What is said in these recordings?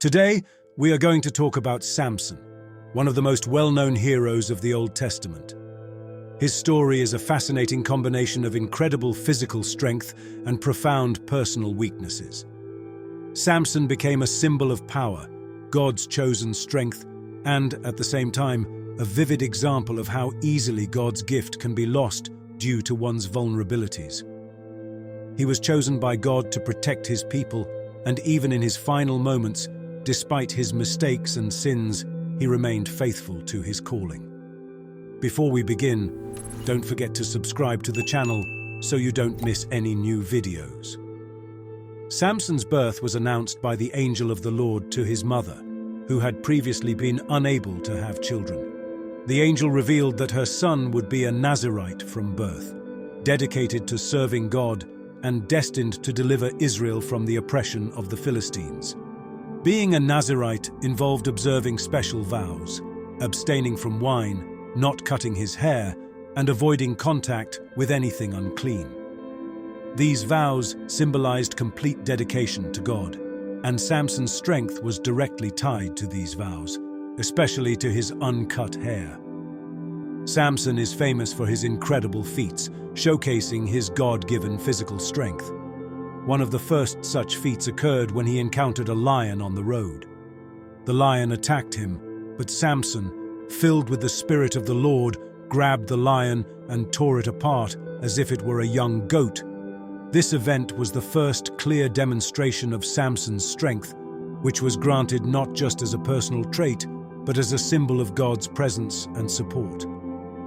Today, we are going to talk about Samson, one of the most well-known heroes of the Old Testament. His story is a fascinating combination of incredible physical strength and profound personal weaknesses. Samson became a symbol of power, God's chosen strength, and, at the same time, a vivid example of how easily God's gift can be lost due to one's vulnerabilities. He was chosen by God to protect his people, and even in his final moments, despite his mistakes and sins, he remained faithful to his calling. Before we begin, don't forget to subscribe to the channel so you don't miss any new videos. Samson's birth was announced by the angel of the Lord to his mother, who had previously been unable to have children. The angel revealed that her son would be a Nazarite from birth, dedicated to serving God and destined to deliver Israel from the oppression of the Philistines. Being a Nazarite involved observing special vows, abstaining from wine, not cutting his hair, and avoiding contact with anything unclean. These vows symbolized complete dedication to God, and Samson's strength was directly tied to these vows, especially to his uncut hair. Samson is famous for his incredible feats, showcasing his God-given physical strength. One of the first such feats occurred when he encountered a lion on the road. The lion attacked him, but Samson, filled with the Spirit of the Lord, grabbed the lion and tore it apart as if it were a young goat. This event was the first clear demonstration of Samson's strength, which was granted not just as a personal trait, but as a symbol of God's presence and support.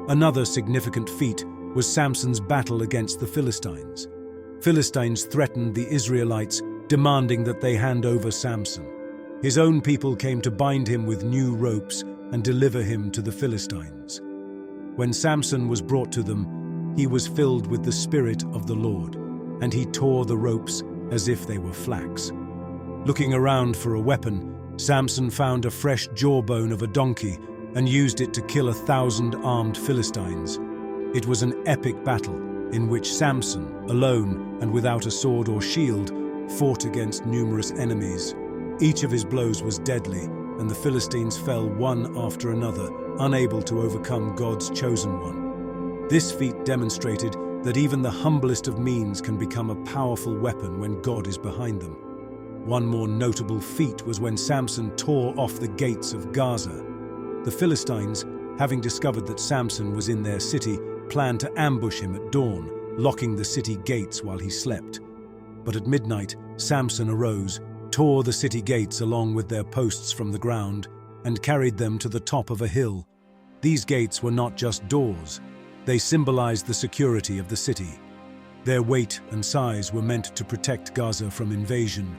Another significant feat was Samson's battle against the Philistines. Philistines threatened the Israelites, demanding that they hand over Samson. His own people came to bind him with new ropes and deliver him to the Philistines. When Samson was brought to them, he was filled with the Spirit of the Lord, and he tore the ropes as if they were flax. Looking around for a weapon, Samson found a fresh jawbone of a donkey and used it to kill 1,000 armed Philistines. It was an epic battle in which Samson, alone and without a sword or shield, fought against numerous enemies. Each of his blows was deadly, and the Philistines fell one after another, unable to overcome God's chosen one. This feat demonstrated that even the humblest of means can become a powerful weapon when God is behind them. One more notable feat was when Samson tore off the gates of Gaza. The Philistines, having discovered that Samson was in their city, planned to ambush him at dawn, locking the city gates while he slept. But at midnight, Samson arose, tore the city gates along with their posts from the ground, and carried them to the top of a hill. These gates were not just doors. They symbolized the security of the city. Their weight and size were meant to protect Gaza from invasion.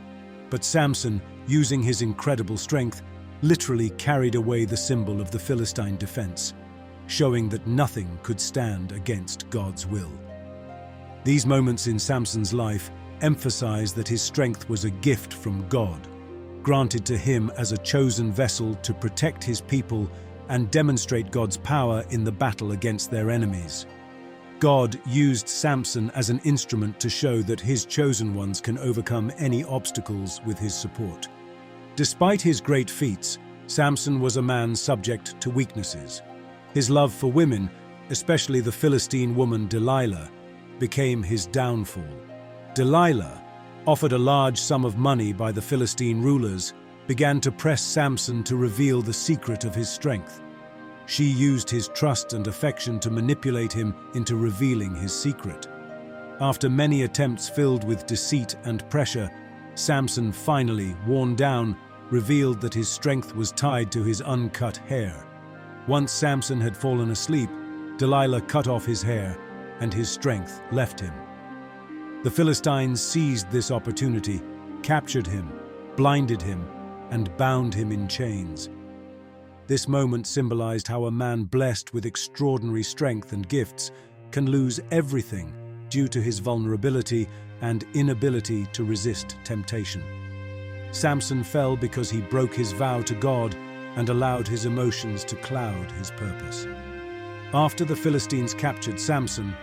But Samson, using his incredible strength, literally carried away the symbol of the Philistine defense, showing that nothing could stand against God's will. These moments in Samson's life emphasize that his strength was a gift from God, granted to him as a chosen vessel to protect his people and demonstrate God's power in the battle against their enemies. God used Samson as an instrument to show that his chosen ones can overcome any obstacles with his support. Despite his great feats, Samson was a man subject to weaknesses. His love for women, especially the Philistine woman Delilah, became his downfall. Delilah, offered a large sum of money by the Philistine rulers, began to press Samson to reveal the secret of his strength. She used his trust and affection to manipulate him into revealing his secret. After many attempts filled with deceit and pressure, Samson finally, worn down, revealed that his strength was tied to his uncut hair. Once Samson had fallen asleep, Delilah cut off his hair, and his strength left him. The Philistines seized this opportunity, captured him, blinded him, and bound him in chains. This moment symbolized how a man blessed with extraordinary strength and gifts can lose everything due to his vulnerability and inability to resist temptation. Samson fell because he broke his vow to God and allowed his emotions to cloud his purpose. After the Philistines captured Samson,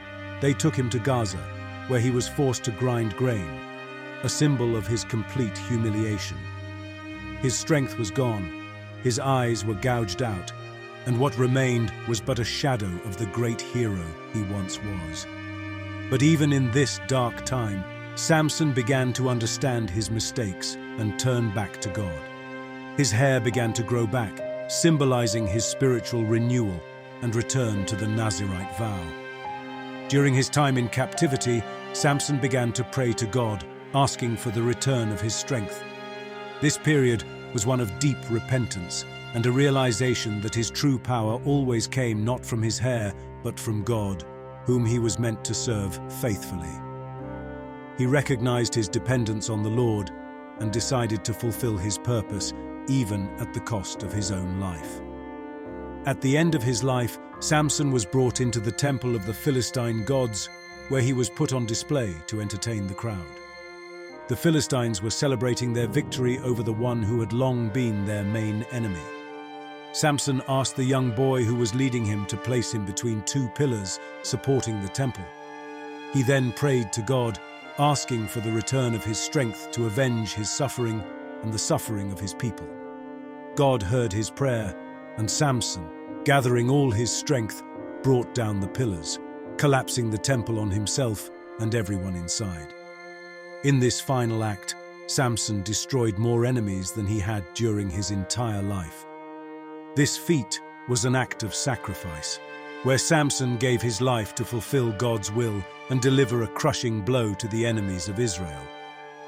they took him to Gaza, where he was forced to grind grain, a symbol of his complete humiliation. His strength was gone, his eyes were gouged out, and what remained was but a shadow of the great hero he once was. But even in this dark time, Samson began to understand his mistakes and turn back to God. His hair began to grow back, symbolizing his spiritual renewal and return to the Nazarite vow. During his time in captivity, Samson began to pray to God, asking for the return of his strength. This period was one of deep repentance and a realization that his true power always came not from his hair, but from God, whom he was meant to serve faithfully. He recognized his dependence on the Lord and decided to fulfill his purpose, even at the cost of his own life. At the end of his life, Samson was brought into the temple of the Philistine gods, where he was put on display to entertain the crowd. The Philistines were celebrating their victory over the one who had long been their main enemy. Samson asked the young boy who was leading him to place him between two pillars supporting the temple. He then prayed to God, asking for the return of his strength to avenge his suffering and the suffering of his people. God heard his prayer, and Samson, gathering all his strength, brought down the pillars, collapsing the temple on himself and everyone inside. In this final act, Samson destroyed more enemies than he had during his entire life. This feat was an act of sacrifice, where Samson gave his life to fulfill God's will and deliver a crushing blow to the enemies of Israel.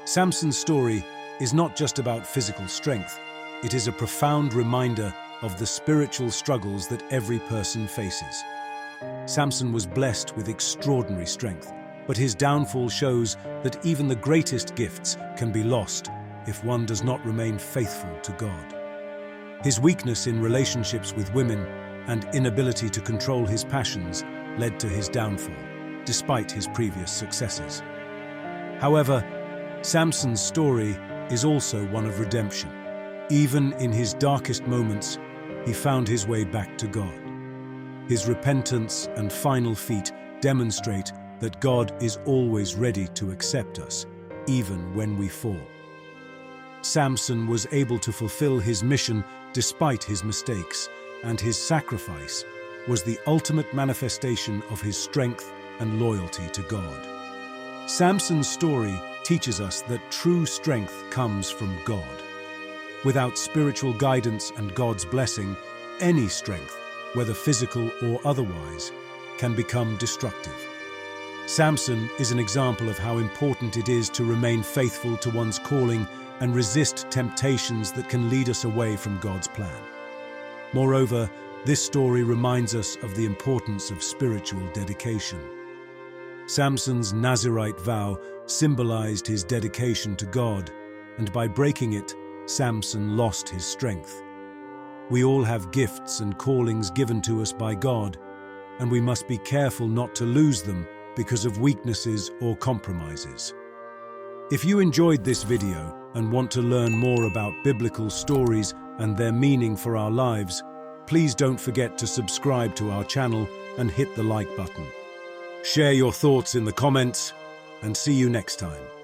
Samson's story is not just about physical strength, it is a profound reminder of the spiritual struggles that every person faces. Samson was blessed with extraordinary strength, but his downfall shows that even the greatest gifts can be lost if one does not remain faithful to God. His weakness in relationships with women and inability to control his passions led to his downfall, despite his previous successes. However, Samson's story is also one of redemption. Even in his darkest moments, he found his way back to God. His repentance and final feat demonstrate that God is always ready to accept us, even when we fall. Samson was able to fulfill his mission despite his mistakes, and his sacrifice was the ultimate manifestation of his strength and loyalty to God. Samson's story teaches us that true strength comes from God. Without spiritual guidance and God's blessing, any strength, whether physical or otherwise, can become destructive. Samson is an example of how important it is to remain faithful to one's calling and resist temptations that can lead us away from God's plan. Moreover, this story reminds us of the importance of spiritual dedication. Samson's Nazarite vow symbolized his dedication to God, and by breaking it, Samson lost his strength. We all have gifts and callings given to us by God, and we must be careful not to lose them because of weaknesses or compromises. If you enjoyed this video and want to learn more about biblical stories and their meaning for our lives, please don't forget to subscribe to our channel and hit the like button. Share your thoughts in the comments, and see you next time.